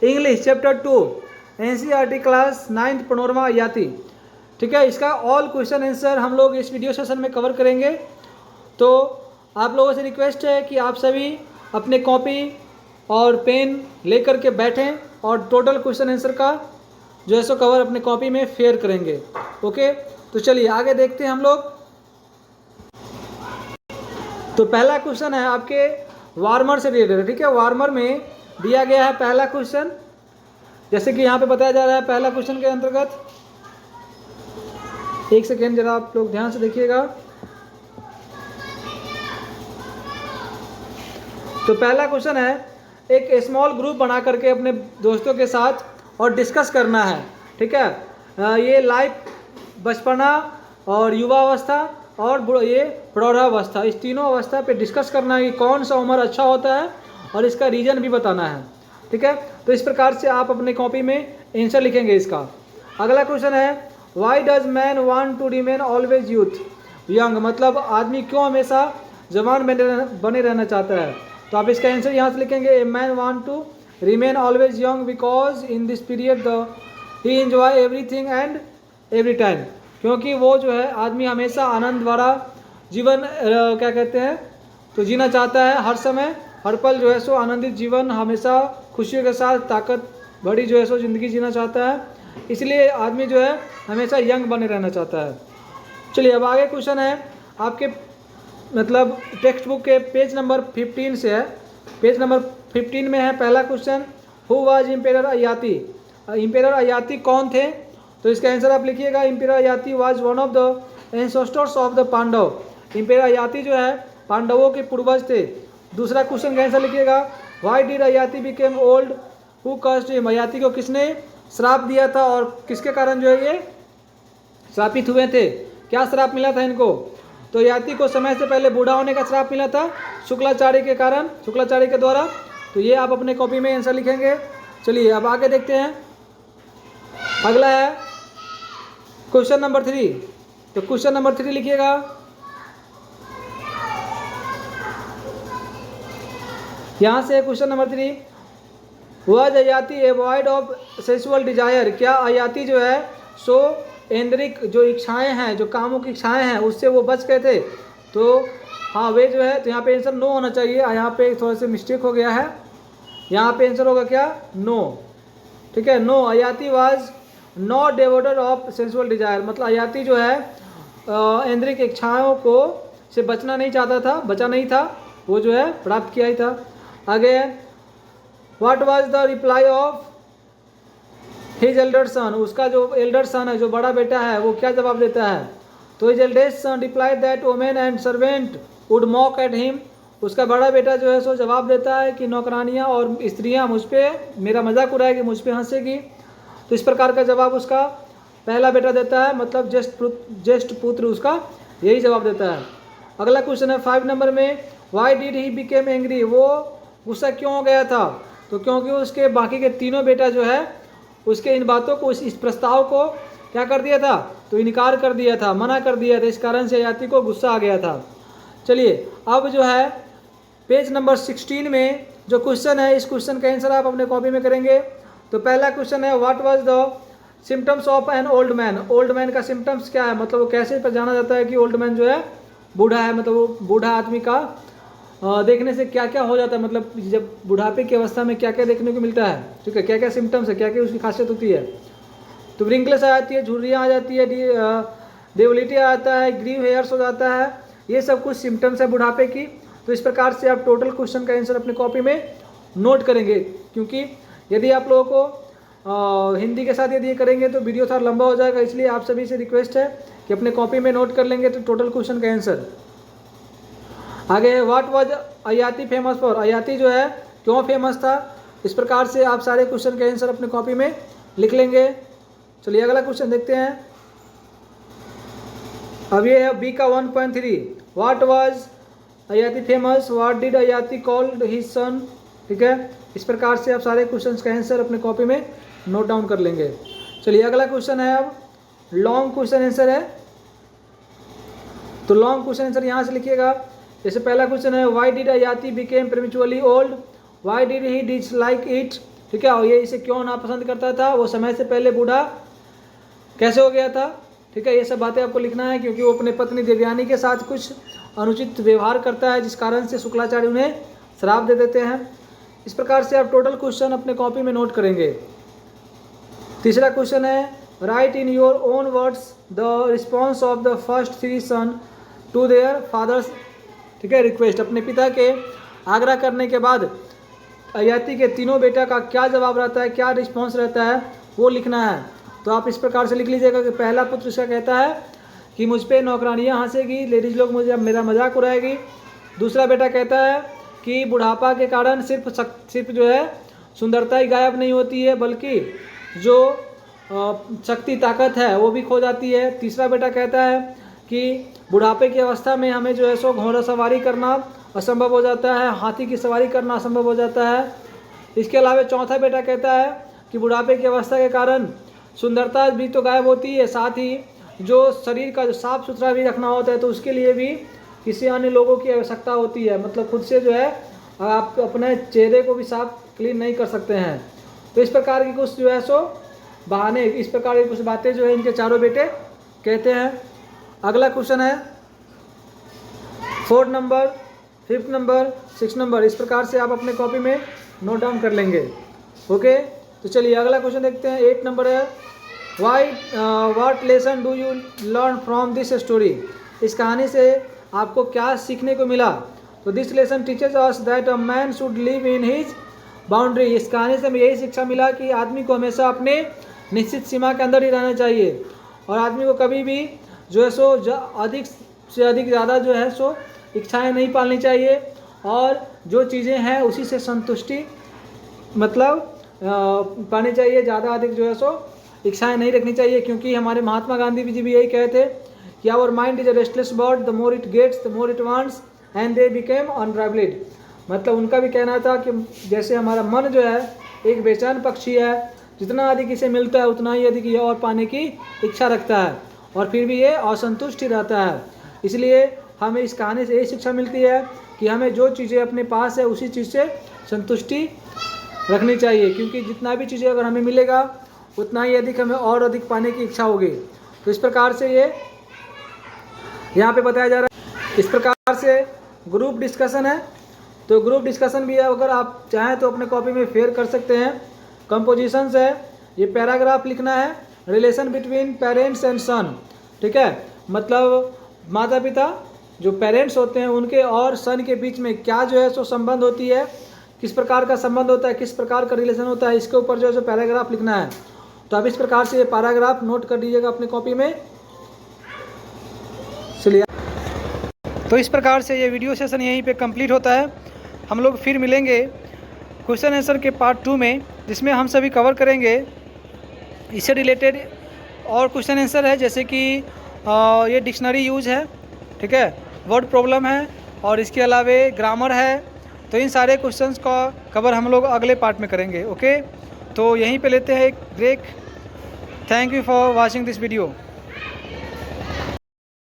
English chapter 2 NCERT class 9th panorama Yayati. ठीक है, इसका ऑल क्वेश्चन आंसर हम लोग इस वीडियो सेशन में कवर करेंगे। तो आप लोगों से रिक्वेस्ट है कि आप सभी अपने कॉपी और पेन लेकर के बैठें और टोटल क्वेश्चन आंसर का जो है सो कवर अपने कॉपी में फेयर करेंगे। ओके, तो चलिए आगे देखते हैं हम लोग। तो पहला क्वेश्चन है आपके वार्मर से रिलेटेड। ठीक है, वार्मर में दिया गया है पहला क्वेश्चन, जैसे कि यहाँ पे बताया जा रहा है पहला क्वेश्चन के अंतर्गत। एक सेकेंड जरा आप लोग ध्यान से देखिएगा। तो पहला क्वेश्चन है, एक स्मॉल ग्रुप बना करके अपने दोस्तों के साथ और डिस्कस करना है। ठीक है, ये लाइफ, बचपना और युवावस्था और ये प्रौढ़ावस्था, इस तीनों अवस्था पे डिस्कस करना है कि कौन सा उम्र अच्छा होता है और इसका रीज़न भी बताना है। ठीक है, तो इस प्रकार से आप अपने कॉपी में आंसर लिखेंगे इसका। अगला क्वेश्चन है, why does man want to remain always young, मतलब आदमी क्यों हमेशा जवान बने रहना चाहता है। तो आप इसका आंसर यहाँ से लिखेंगे, a man want to remain always young because in this period he enjoy everything and every time, क्योंकि वो जो है आदमी हमेशा आनंद भरा जीवन क्या कहते हैं तो जीना चाहता है, हर समय हर पल जो है सो आनंदित जीवन, हमेशा खुशियों के साथ ताकत भरी जो है सो ज़िंदगी जीना चाहता है, इसलिए आदमी जो है हमेशा यंग बने रहना चाहता है। चलिए अब आगे क्वेश्चन है आपके मतलब टेक्स्ट बुक के पेज नंबर 15 से है। पेज नंबर 15 में है पहला question, who was emperor Yayati. Emperor Yayati कौन थे, तो इसका आंसर आप लिखिएगा, emperor Yayati was one of the ancestors of the Pandava. Emperor Yayati जो है पांडवों के पूर्वज थे। दूसरा क्वेश्चन का आंसर लिखिएगा, why did Yayati become old, who cursed him. Yayati को किसने श्राप दिया था और किसके कारण जो है ये श्रापित हुए थे, क्या श्राप मिला था इनको। तो अयाती को समय से पहले बूढ़ा होने का श्राप मिला था शुक्लाचार्य के कारण, शुक्लाचार्य के द्वारा। तो ये आप अपने कॉपी में आंसर लिखेंगे। चलिए अब आगे देखते हैं। अगला है क्वेश्चन नंबर 3। तो क्वेश्चन नंबर 3 लिखिएगा, यहाँ से question number 3, was Yayati avoid of sexual desire. क्या अयाती जो है सो इंद्रिक जो इच्छाएं हैं, जो कामों की इच्छाएं हैं, उससे वो बच गए थे। तो हाँ वे जो है, तो यहाँ पे आंसर नो होना चाहिए, यहाँ पे थोड़ा सा मिस्टेक हो गया है, यहाँ पे आंसर होगा क्या, नो। ठीक है, no, Yayati was not devoted of sensual desire, मतलब अयाती जो है इंद्रिक इच्छाओं को से बचना नहीं चाहता था, बचा नहीं था, वो जो है प्राप्त किया ही था। आगे, what was the reply off his elder son, उसका जो एल्डर सन है, जो बड़ा बेटा है, वो क्या जवाब देता है। तो his eldest son replied that women and servant would mock at him. उसका बड़ा बेटा जो है सो जवाब देता है कि नौकरानियाँ और स्त्रियाँ मुझ पर मेरा मजाक उड़ाएगी, मुझ पर हंसेगी। तो इस प्रकार का जवाब उसका पहला बेटा देता है, मतलब ज्येष्ठ पुत्र उसका यही जवाब देता है। अगला क्वेश्चन है 5 नंबर में, why did he became angry, वो गुस्सा क्यों हो गया था। तो क्योंकि उसके बाकी के तीनों बेटा जो है उसके इन बातों को, इस प्रस्ताव को क्या कर दिया था, तो इनकार कर दिया था, मना कर दिया था, इस कारण से अयाती को गुस्सा आ गया था। चलिए अब जो है पेज नंबर 16 में जो क्वेश्चन है, इस क्वेश्चन का आंसर आप अपने कॉपी में करेंगे। तो पहला क्वेश्चन है, what was the symptoms of an old man. Old man का सिम्टम्स क्या है, मतलब वो कैसे जाना जाता है कि ओल्ड मैन जो है बूढ़ा है, मतलब वो बूढ़ा आदमी का देखने से क्या क्या हो जाता है, मतलब जब बुढ़ापे की अवस्था में क्या क्या देखने को मिलता है। ठीक है, क्या क्या सिम्टम्स है, क्या क्या उसकी खासियत होती है। तो व्रिंकल्स आ जाती है, झुर्रियाँ आ जाती है, डेविलिटी आ जाता है, ग्रीव हेयर्स हो जाता है, ये सब कुछ सिम्टम्स है बुढ़ापे की। तो इस प्रकार से आप टोटल क्वेश्चन का आंसर अपने कॉपी में नोट करेंगे, क्योंकि यदि आप लोगों को हिंदी के साथ यदि ये करेंगे तो वीडियो थोड़ा लंबा हो जाएगा, इसलिए आप सभी से रिक्वेस्ट है कि अपने कॉपी में नोट कर लेंगे तो टोटल क्वेश्चन का आंसर। आगे, what was Yayati famous for, Ayati जो है क्यों फेमस था। इस प्रकार से आप सारे क्वेश्चन के आंसर अपने कॉपी में लिख लेंगे। चलिए अगला क्वेश्चन देखते हैं। अब ये है बी का 1.3, what was Yayati famous, what did Yayati called his son. ठीक है, इस प्रकार से आप सारे क्वेश्चंस का आंसर अपने कॉपी में नोट डाउन कर लेंगे। चलिए अगला क्वेश्चन है, अब लॉन्ग क्वेश्चन आंसर है। तो लॉन्ग क्वेश्चन आंसर यहाँ से लिखिएगा। जैसे पहला क्वेश्चन है, why did Yayati become prematurely old, why did he dislike it, ठीक है, और ये इसे क्यों नापसंद करता था, वो समय से पहले बूढ़ा कैसे हो गया था, ठीक है, ये सब बातें आपको लिखना है, क्योंकि वो अपने पत्नी देवयानी के साथ कुछ अनुचित व्यवहार करता है, जिस कारण से शुक्लाचार्य उन्हें श्राप दे देते हैं। इस प्रकार से आप टोटल क्वेश्चन अपने कॉपी में नोट करेंगे। तीसरा क्वेश्चन है, write in your own words the response of the first 3 son to their fathers, ठीक है, रिक्वेस्ट। अपने पिता के आग्रह करने के बाद अय्याति के तीनों बेटा का क्या जवाब रहता है, क्या रिस्पॉन्स रहता है, वो लिखना है। तो आप इस प्रकार से लिख लीजिएगा कि पहला पुत्र इसका कहता है कि मुझ पे नौकरानियाँ हंसेगी, लेडीज़ लोग मुझे मेरा मजाक उड़ाएगी। दूसरा बेटा कहता है कि बुढ़ापा के कारण सिर्फ जो है सुंदरता ही गायब नहीं होती है, बल्कि जो शक्ति ताकत है वो भी खो जाती है। तीसरा बेटा कहता है कि बुढ़ापे की अवस्था में हमें जो है सो घोड़ा सवारी करना असंभव हो जाता है, हाथी की सवारी करना असंभव हो जाता है। इसके अलावा चौथा बेटा कहता है कि बुढ़ापे की अवस्था के कारण सुंदरता भी तो गायब होती है, साथ ही जो शरीर का जो साफ़ सुथरा भी रखना होता है तो उसके लिए भी किसी अन्य लोगों की आवश्यकता होती है। मतलब खुद से जो है आप अपने चेहरे को भी साफ क्लीन नहीं कर सकते हैं। तो इस प्रकार की कुछ जो है सो बहाने, इस प्रकार की कुछ बातें जो है इनके चारों बेटे कहते हैं। अगला क्वेश्चन है 4 नंबर, 5 नंबर, 6 नंबर, इस प्रकार से आप अपने कॉपी में नोट डाउन कर लेंगे। ओके, तो चलिए अगला क्वेश्चन देखते हैं। 8 नंबर है, what lesson do you learn from this story, इस कहानी से आपको क्या सीखने को मिला। तो this lesson teachers us that a man should live in his boundary, इस कहानी से हमें यही शिक्षा मिला कि आदमी को हमेशा अपने निश्चित सीमा के अंदर ही रहना चाहिए, और आदमी को कभी भी जो है सो अधिक से अधिक ज़्यादा जो है सो इच्छाएं नहीं पालनी चाहिए, और जो चीज़ें हैं उसी से संतुष्टि मतलब पानी चाहिए, ज़्यादा अधिक जो है सो इच्छाएं नहीं रखनी चाहिए। क्योंकि हमारे महात्मा गांधी जी भी यही कहते कि our mind is a restless bird, the more it gets the more it wants and they became unrivalled. मतलब उनका भी कहना था कि जैसे हमारा मन जो है एक बेचैन पक्षी है, जितना अधिक इसे मिलता है उतना ही अधिक ये और पाने की इच्छा रखता है, और फिर भी ये असंतुष्ट ही रहता है। इसलिए हमें इस कहानी से यही शिक्षा मिलती है कि हमें जो चीज़ें अपने पास है उसी चीज़ से संतुष्टि रखनी चाहिए, क्योंकि जितना भी चीज़ें अगर हमें मिलेगा उतना ही अधिक हमें और अधिक पाने की इच्छा होगी। तो इस प्रकार से ये यहाँ पे बताया जा रहा है। इस प्रकार से ग्रुप डिस्कशन है, तो ग्रुप डिस्कशन भी है, अगर आप चाहें तो अपने कॉपी में फेयर कर सकते हैं। कंपोजिशंस है, ये पैराग्राफ लिखना है, रिलेशन बिटवीन पेरेंट्स एंड सन, ठीक है, मतलब माता पिता जो पेरेंट्स होते हैं उनके और सन के बीच में क्या जो है सो संबंध होती है, किस प्रकार का संबंध होता है, किस प्रकार का रिलेशन होता है, इसके ऊपर जो है सो पैराग्राफ लिखना है। तो आप इस प्रकार से ये पैराग्राफ नोट कर दीजिएगा अपनी कॉपी में। चलिए, तो इस प्रकार से ये वीडियो सेशन यहीं पे कंप्लीट होता है। हम लोग फिर मिलेंगे क्वेश्चन आंसर के पार्ट 2 में, जिसमें हम सभी कवर करेंगे इससे रिलेटेड और क्वेश्चन आंसर है, जैसे कि ये डिक्शनरी यूज है, ठीक है, वर्ड प्रॉब्लम है, और इसके अलावे ग्रामर है। तो इन सारे क्वेश्चंस का कवर हम लोग अगले पार्ट में करेंगे। ओके, तो यहीं पे लेते हैं एक break. Thank you for watching this video.